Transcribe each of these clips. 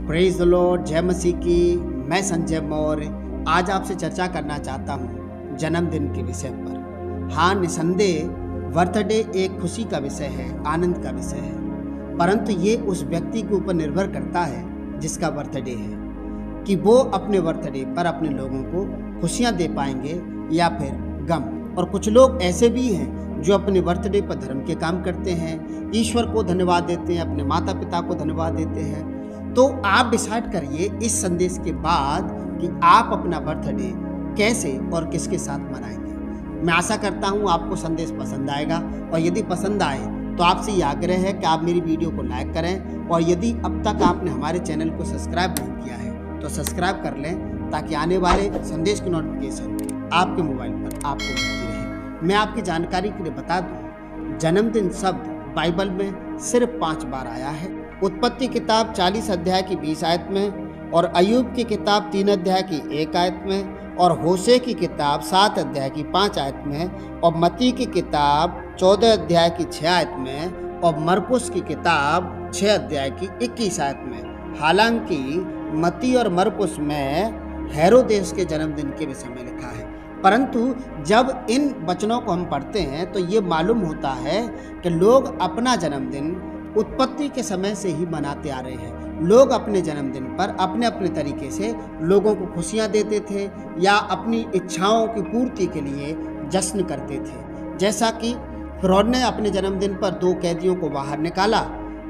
Praise the Lord, जय मसीह की। मैं संजय मौर्य आज आपसे चर्चा करना चाहता हूँ जन्मदिन के विषय पर। हाँ, निसंदेह बर्थडे एक खुशी का विषय है, आनंद का विषय है, परंतु ये उस व्यक्ति के ऊपर निर्भर करता है जिसका बर्थडे है कि वो अपने बर्थडे पर अपने लोगों को खुशियाँ दे पाएंगे या फिर गम। और कुछ लोग ऐसे भी हैं जो अपने बर्थडे पर धर्म के काम करते हैं, ईश्वर को धन्यवाद देते हैं, अपने माता पिता को धन्यवाद देते हैं। तो आप डिसाइड करिए इस संदेश के बाद कि आप अपना बर्थडे कैसे और किसके साथ मनाएंगे। मैं आशा करता हूँ आपको संदेश पसंद आएगा, और यदि पसंद आए तो आपसे ये आग्रह है कि आप मेरी वीडियो को लाइक करें, और यदि अब तक आपने हमारे चैनल को सब्सक्राइब नहीं किया है तो सब्सक्राइब कर लें, ताकि आने वाले संदेश की नोटिफिकेशन आपके मोबाइल पर आपको मिलती रहे। मैं आपकी जानकारी के लिए बता दूं, जन्मदिन शब्द बाइबल में सिर्फ 5 बार आया है। उत्पत्ति किताब 40 अध्याय की 20 आयत में, और अय्यूब की किताब 3 अध्याय की 1 आयत में, और होशे की किताब 7 अध्याय की 5 आयत में, और मत्ती की किताब 14 अध्याय की 6 आयत में, और मरकुस की किताब 6 अध्याय की 21 आयत में। हालांकि मत्ती और मरकुस में हेरोदेस के जन्मदिन के विषय में लिखा है, परंतु जब इन वचनों को हम पढ़ते हैं तो ये मालूम होता है कि लोग अपना जन्मदिन उत्पत्ति के समय से ही मनाते आ रहे हैं। लोग अपने जन्मदिन पर अपने अपने तरीके से लोगों को खुशियां देते थे या अपनी इच्छाओं की पूर्ति के लिए जश्न करते थे। जैसा कि फिरौन ने अपने जन्मदिन पर 2 कैदियों को बाहर निकाला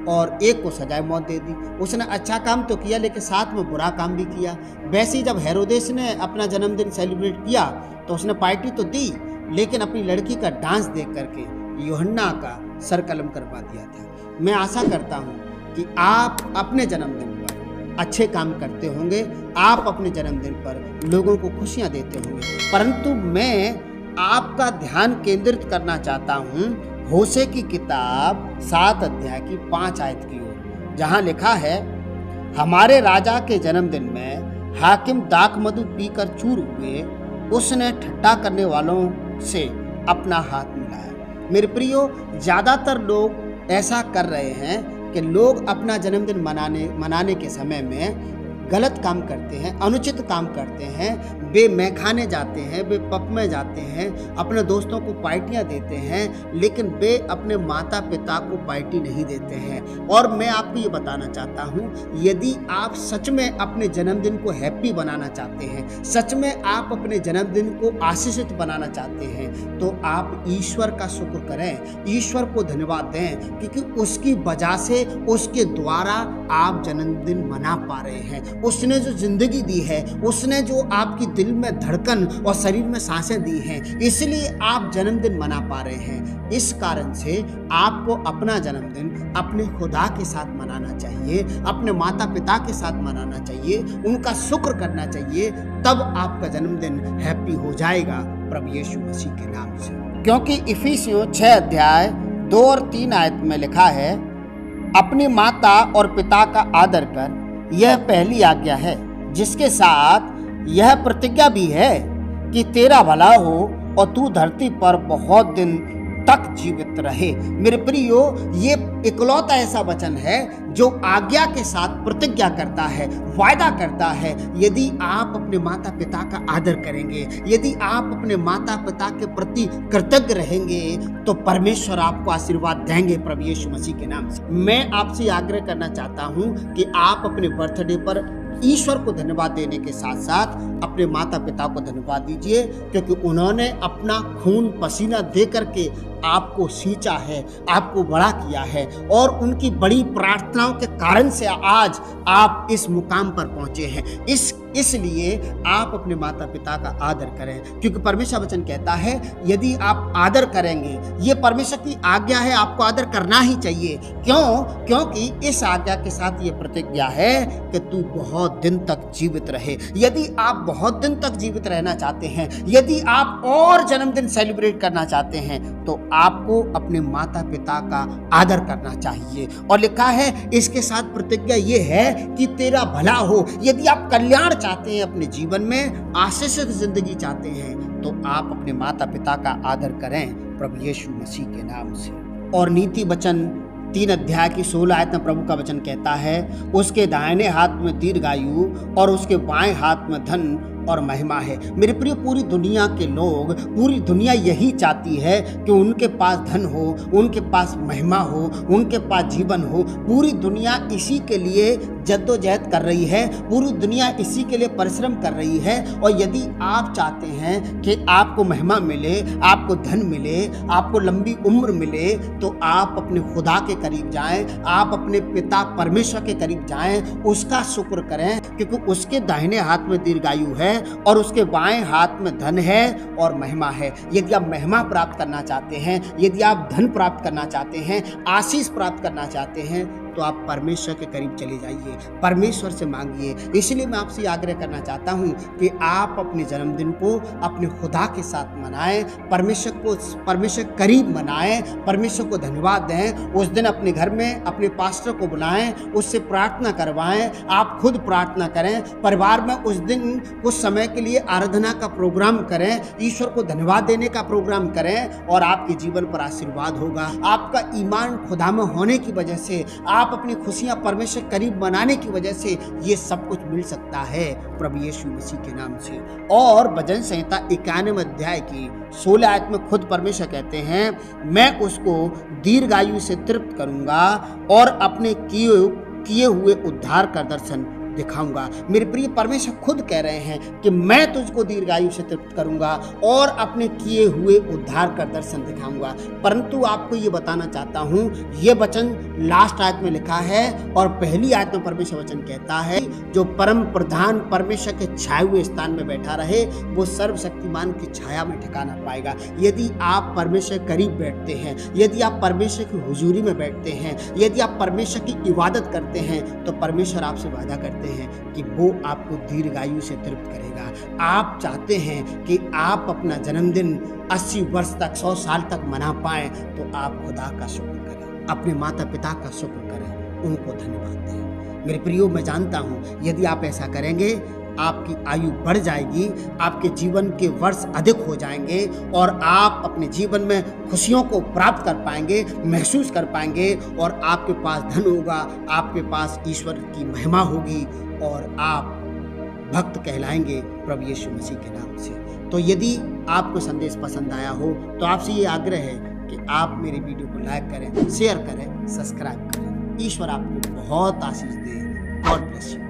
और एक को सजाए मौत दे दी। उसने अच्छा काम तो किया, लेकिन साथ में बुरा काम भी किया। वैसे ही जब हेरोदेस ने अपना जन्मदिन सेलिब्रेट किया तो उसने पार्टी तो दी, लेकिन अपनी लड़की का डांस देख करके यूहन्ना का सर कलम करवा दिया था। मैं आशा करता हूँ कि आप अपने जन्मदिन पर अच्छे काम करते होंगे, आप अपने जन्मदिन पर लोगों को खुशियाँ देते होंगे, परंतु मैं आपका ध्यान केंद्रित करना चाहता हूँ होशे की किताब 7 अध्याय की 5 आयत की ओर, जहाँ लिखा है, हमारे राजा के जन्मदिन में हाकिम दाखमधु पीकर चूर हुए, उसने ठट्ठा करने वालों से अपना हाथ मिलाया। मेरे प्रियो, ज़्यादातर लोग ऐसा कर रहे हैं कि लोग अपना जन्मदिन मनाने के समय में गलत काम करते हैं, अनुचित काम करते हैं। वे मैखाने जाते हैं, वे पब में जाते हैं, अपने दोस्तों को पार्टियां देते हैं, लेकिन वे अपने माता पिता को पार्टी नहीं देते हैं। और मैं आपको ये बताना चाहता हूँ, यदि आप सच में अपने जन्मदिन को हैप्पी बनाना चाहते हैं, सच में आप अपने जन्मदिन को आशीषित बनाना चाहते हैं, तो आप ईश्वर का शुक्र करें, ईश्वर को धन्यवाद दें, क्योंकि उसकी वजह से, उसके द्वारा आप जन्मदिन मना पा रहे हैं। उसने जो जिंदगी दी है, उसने जो आपकी दिल में धड़कन और शरीर में सांसें दी हैं, इसलिए आप जन्मदिन मना पा रहे हैं। इस कारण से आपको अपना जन्मदिन अपने खुदा के साथ मनाना चाहिए, अपने माता पिता के साथ मनाना चाहिए, उनका शुक्र करना चाहिए, तब आपका जन्मदिन हैप्पी हो जाएगा प्रभु यीशु मसीह के नाम से। क्योंकि इफिसियों 6 अध्याय 2 और 3 आयत में लिखा है, अपनी माता और पिता का आदर कर, यह पहली आज्ञा है, जिसके साथ यह प्रतिज्ञा भी है कि तेरा भला हो और तू धरती पर बहुत दिन तक जीवित रहे। मेरे प्रियो, ये इकलौता ऐसा वचन है जो आज्ञा के साथ प्रतिज्ञा करता है, वायदा करता है। यदि आप अपने माता पिता का आदर करेंगे, यदि आप अपने माता पिता के प्रति कृतज्ञ रहेंगे, तो परमेश्वर आपको आशीर्वाद देंगे प्रभु यीशु मसीह के नाम से। मैं आपसे आग्रह करना चाहता हूँ कि आप अपने बर्थडे पर ईश्वर को धन्यवाद देने के साथ साथ अपने माता पिता को धन्यवाद दीजिए, क्योंकि उन्होंने अपना खून पसीना दे करके आपको सींचा है, आपको बड़ा किया है, और उनकी बड़ी प्रार्थनाओं के कारण से आज आप इस मुकाम पर पहुंचे हैं। इसलिए आप अपने माता पिता का आदर करें, क्योंकि परमेश्वर वचन कहता है यदि आप आदर करेंगे, ये परमेश्वर की आज्ञा है, आपको आदर करना ही चाहिए। क्यों? क्योंकि इस आज्ञा के साथ ये प्रतिज्ञा है कि तू बहुत दिन तक जीवित रहे। यदि आप बहुत दिन तक जीवित रहना चाहते हैं, यदि आप और जन्मदिन सेलिब्रेट करना चाहते हैं, तो आपको अपने माता पिता का आदर करना चाहिए। और लिखा है इसके साथ प्रतिज्ञा ये है कि तेरा भला हो। यदि आप कल्याण चाहते हैं, अपने जीवन में आशीषित जिंदगी चाहते हैं, तो आप अपने माता पिता का आदर करें प्रभु यीशु मसीह के नाम से। और नीति वचन 3 अध्याय की 16 आयत में प्रभु का वचन कहता है, उसके दाहिने हाथ में दीर्घायु और उसके बाएं हाथ में धन और महिमा है। मेरे प्रिय, पूरी दुनिया के लोग, पूरी दुनिया यही चाहती है कि उनके पास धन हो, उनके पास महिमा हो, उनके पास जीवन हो। पूरी दुनिया इसी के लिए जद्दोजहद कर रही है, पूरी दुनिया इसी के लिए परिश्रम कर रही है। और यदि आप चाहते हैं कि आपको महिमा मिले, आपको धन मिले, आपको लंबी उम्र मिले, तो आप अपने खुदा के करीब जाएं, आप अपने पिता परमेश्वर के करीब जाएं, उसका शुक्र करें, क्योंकि उसके दाहिने हाथ में दीर्घायु है और उसके बाएं हाथ में धन है और महिमा है। यदि आप महिमा प्राप्त करना चाहते हैं, यदि आप धन प्राप्त करना चाहते हैं, आशीष प्राप्त करना चाहते हैं, तो आप परमेश्वर के करीब चले जाइए, परमेश्वर से मांगिए। इसलिए मैं आपसे आग्रह करना चाहता हूं कि आप अपने जन्मदिन को अपने खुदा के साथ मनाएं, परमेश्वर करीब मनाएं, परमेश्वर को धन्यवाद दें। उस दिन अपने घर में अपने पास्टर को बुलाएं, उससे प्रार्थना करवाएं, आप खुद प्रार्थना करें, परिवार में उस दिन कुछ समय के लिए आराधना का प्रोग्राम करें, ईश्वर को धन्यवाद देने का प्रोग्राम करें और आपके जीवन पर आशीर्वाद होगा। आपका ईमान खुदा में होने की वजह से, आप अपनी खुशियां परमेश्वर करीब बनाने की वजह से ये सब कुछ मिल सकता है प्रभु यीशु मसीह के नाम से। और भजन संहिता 91 अध्याय की 16 आयत में खुद परमेश्वर कहते हैं, मैं उसको दीर्घायु से तृप्त करूंगा और अपने किए हुए उद्धार का दर्शन दिखाऊंगा। मेरे प्रिय, परमेश्वर खुद कह रहे हैं कि मैं तुझको दीर्घायु से तृप्त करूंगा और अपने किए हुए उद्धार का दर्शन दिखाऊंगा। परंतु आपको ये बताना चाहता हूं, ये वचन लास्ट आयत में लिखा है और पहली आयत में परमेश्वर वचन कहता है, जो परम प्रधान परमेश्वर के छाए हुए स्थान में बैठा रहे, वो सर्वशक्तिमान की छाया में ठिकाना पाएगा। यदि आप परमेश्वर करीब बैठते हैं, यदि आप परमेश्वर की हुजूरी में बैठते हैं, यदि आप परमेश्वर की इबादत करते हैं, तो परमेश्वर आपसे वादा करते हैं कि वो आपको दीर्घायु से तृप्त करेगा। आप चाहते हैं कि आप अपना जन्मदिन 80 वर्ष तक, 100 साल तक मना पाएं, तो आप खुदा का शुक्र करें, अपने माता पिता का शुक्र करें, उनको धन्यवाद दें। मेरे प्रियो, मैं जानता हूं यदि आप ऐसा करेंगे, आपकी आयु बढ़ जाएगी, आपके जीवन के वर्ष अधिक हो जाएंगे और आप अपने जीवन में खुशियों को प्राप्त कर पाएंगे, महसूस कर पाएंगे और आपके पास धन होगा, आपके पास ईश्वर की महिमा होगी और आप भक्त कहलाएंगे प्रभु यीशु मसीह के नाम से। तो यदि आपको संदेश पसंद आया हो तो आपसे ये आग्रह है कि आप मेरे वीडियो को लाइक करें, शेयर करें, सब्सक्राइब करें। ईश्वर आपको बहुत आशीष दे। God bless you.